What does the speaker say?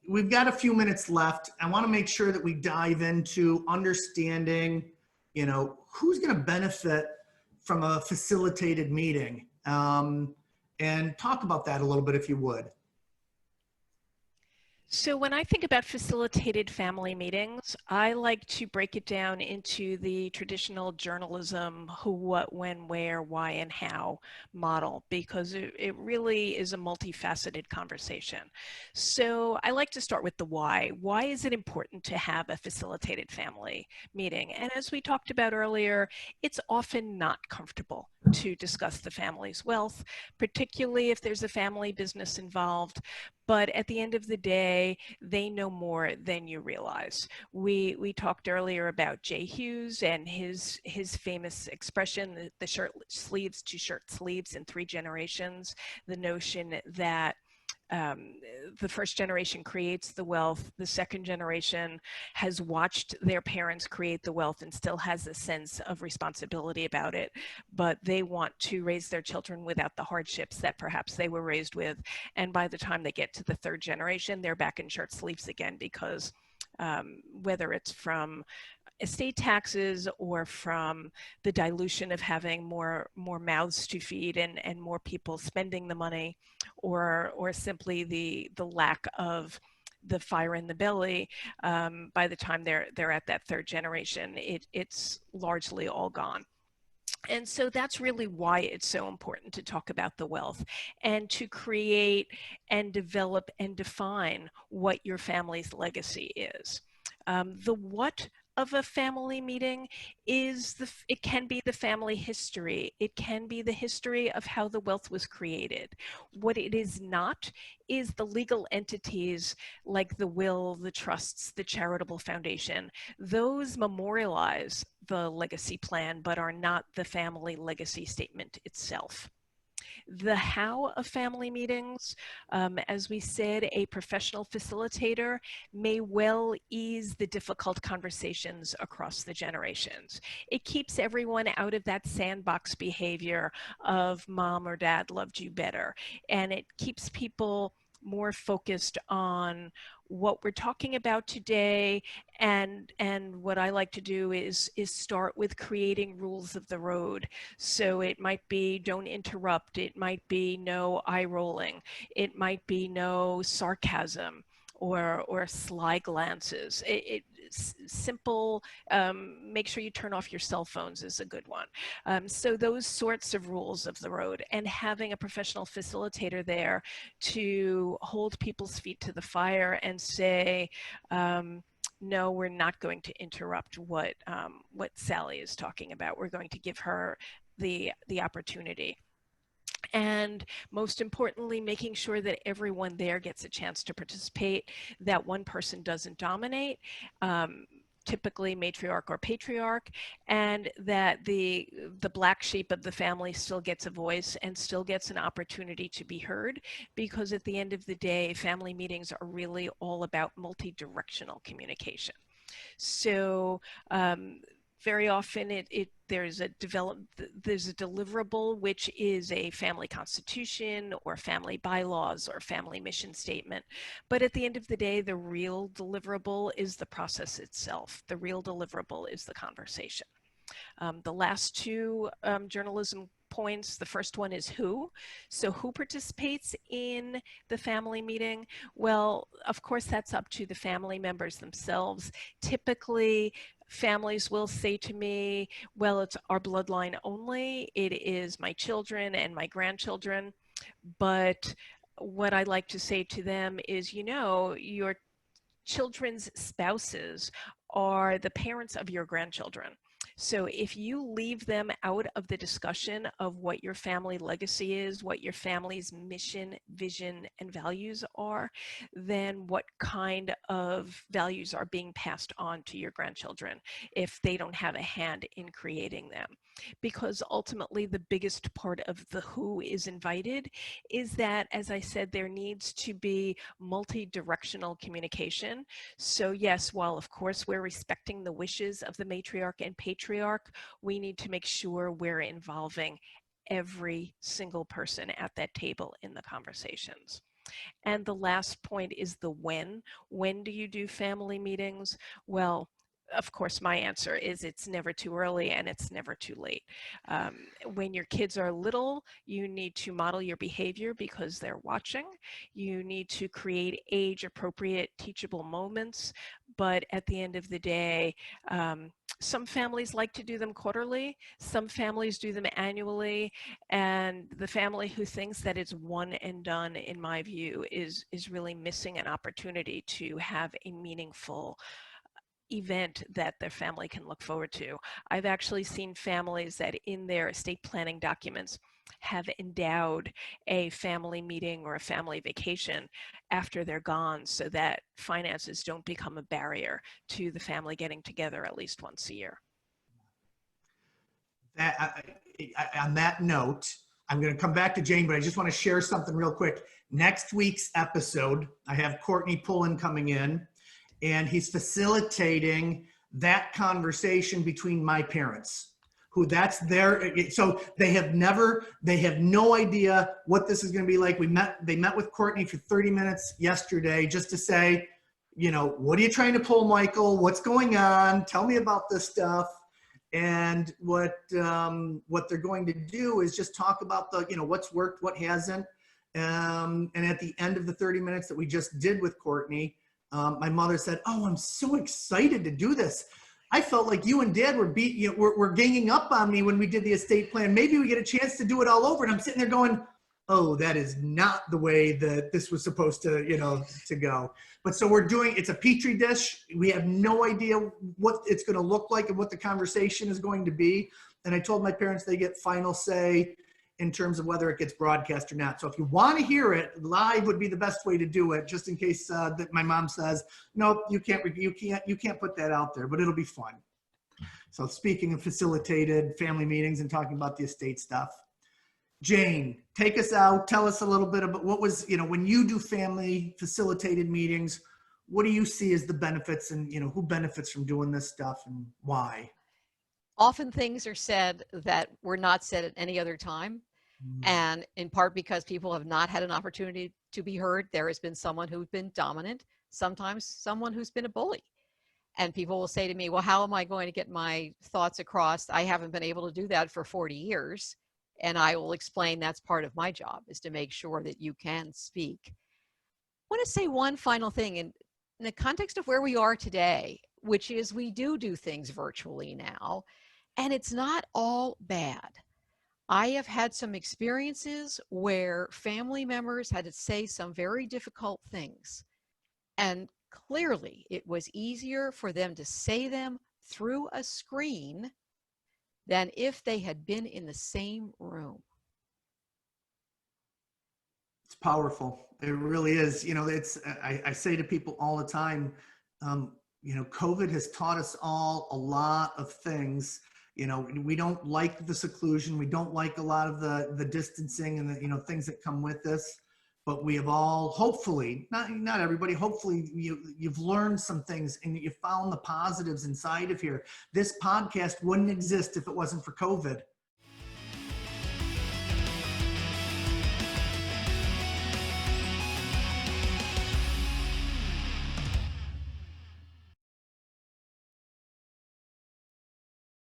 we've got a few minutes left. I want to make sure that we dive into understanding, who's going to benefit from a facilitated meeting, and talk about that a little bit if you would. So when I think about facilitated family meetings, I like to break it down into the traditional journalism who, what, when, where, why, and how model, because it really is a multifaceted conversation. So I like to start with the why. Why is it important to have a facilitated family meeting? And as we talked about earlier, it's often not comfortable to discuss the family's wealth, particularly if there's a family business involved. But at the end of the day, they know more than you realize. We talked earlier about Jay Hughes and his famous expression, the shirt sleeves to shirt sleeves in 3 generations, the notion that the first generation creates the wealth, the second generation has watched their parents create the wealth and still has a sense of responsibility about it, but they want to raise their children without the hardships that perhaps they were raised with. And by the time they get to the 3rd generation, they're back in shirt sleeves again, because whether it's from estate taxes or from the dilution of having more mouths to feed and more people spending the money, or simply the lack of the fire in the belly, by the time they're at that 3rd generation, it's largely all gone. And so that's really why it's so important to talk about the wealth and to create and develop and define what your family's legacy is. The what of a family meeting is it can be the family history. It can be the history of how the wealth was created. What it is not is the legal entities like the will, the trusts, the charitable foundation. Those memorialize the legacy plan, but are not the family legacy statement itself. The how of family meetings, as we said, a professional facilitator may well ease the difficult conversations across the generations. It keeps everyone out of that sandbox behavior of mom or dad loved you better, and it keeps people more focused on what we're talking about today. And what I like to do is start with creating rules of the road. So it might be don't interrupt, it might be no eye rolling, it might be no sarcasm or sly glances. Simple, make sure you turn off your cell phones is a good one. So those sorts of rules of the road, and having a professional facilitator there to hold people's feet to the fire and say, no, we're not going to interrupt what Sally is talking about. We're going to give her the opportunity. And most importantly, making sure that everyone there gets a chance to participate, that one person doesn't dominate, typically matriarch or patriarch, and that the black sheep of the family still gets a voice and still gets an opportunity to be heard, because at the end of the day, family meetings are really all about multi-directional communication. So very often there's a deliverable, which is a family constitution or family bylaws or family mission statement. But at the end of the day, the real deliverable is the process itself. The real deliverable is the conversation. The last 2 journalism points. The first one is who. So who participates in the family meeting? Well, of course, that's up to the family members themselves. Typically, families will say to me, well, it's our bloodline only. It is my children and my grandchildren. But what I like to say to them is, your children's spouses are the parents of your grandchildren. So if you leave them out of the discussion of what your family legacy is, what your family's mission, vision, and values are, then what kind of values are being passed on to your grandchildren if they don't have a hand in creating them? Because ultimately the biggest part of the who is invited is that, as I said, there needs to be multi-directional communication. So yes, while of course we're respecting the wishes of the matriarch and patriarch, we need to make sure we're involving every single person at that table in the conversations. And the last point is the when. When do you do family meetings? Well, of course, my answer is it's never too early and it's never too late. When your kids are little, you need to model your behavior because they're watching. You need to create age-appropriate teachable moments. But at the end of the day, some families like to do them quarterly. Some families do them annually. And the family who thinks that it's one and done, in my view, is really missing an opportunity to have a meaningful event that their family can look forward to. I've actually seen families that in their estate planning documents have endowed a family meeting or a family vacation after they're gone so that finances don't become a barrier to the family getting together at least once a year. On that note, I'm going to come back to Jane, but I just want to share something real quick. Next week's episode, I have Courtney Pullen coming in, and he's facilitating that conversation between my parents, who that's their, so they have no idea what this is going to be like. They met with Courtney for 30 minutes yesterday just to say, you know, what are you trying to pull, Michael? What's going on? Tell me about this stuff. And what they're going to do is just talk about the, you know, what's worked, what hasn't. And at the end of the 30 minutes that we just did with Courtney, my mother said, "Oh, I'm so excited to do this. I felt like you and Dad were ganging up on me when we did the estate plan. Maybe we get a chance to do it all over." And I'm sitting there going, "Oh, that is not the way that this was supposed to, you know, to go." But so it's a petri dish. We have no idea what it's going to look like and what the conversation is going to be. And I told my parents they get final say in terms of whether it gets broadcast or not. So if you want to hear it, live would be the best way to do it, just in case that my mom says, "Nope, you can't put that out there," but it'll be fun. So speaking of facilitated family meetings and talking about the estate stuff, Jane, take us out. Tell us a little bit about what was, you know, when you do family facilitated meetings, what do you see as the benefits, and, you know, who benefits from doing this stuff and why? Often things are said that were not said at any other time. And in part because people have not had an opportunity to be heard. There has been someone who's been dominant, sometimes someone who's been a bully. And people will say to me, "Well, how am I going to get my thoughts across? I haven't been able to do that for 40 years. And I will explain that's part of my job, is to make sure that you can speak. I want to say one final thing in the context of where we are today, which is we do things virtually now, and it's not all bad. I have had some experiences where family members had to say some very difficult things, and clearly it was easier for them to say them through a screen than if they had been in the same room. It's powerful. It really is. You know, I say to people all the time, you know, COVID has taught us all a lot of things. You know, we don't like the seclusion. We don't like a lot of the distancing and the, you know, things that come with this. But we have all, hopefully, not everybody, hopefully you've learned some things and you found the positives inside of here. This podcast wouldn't exist if it wasn't for COVID.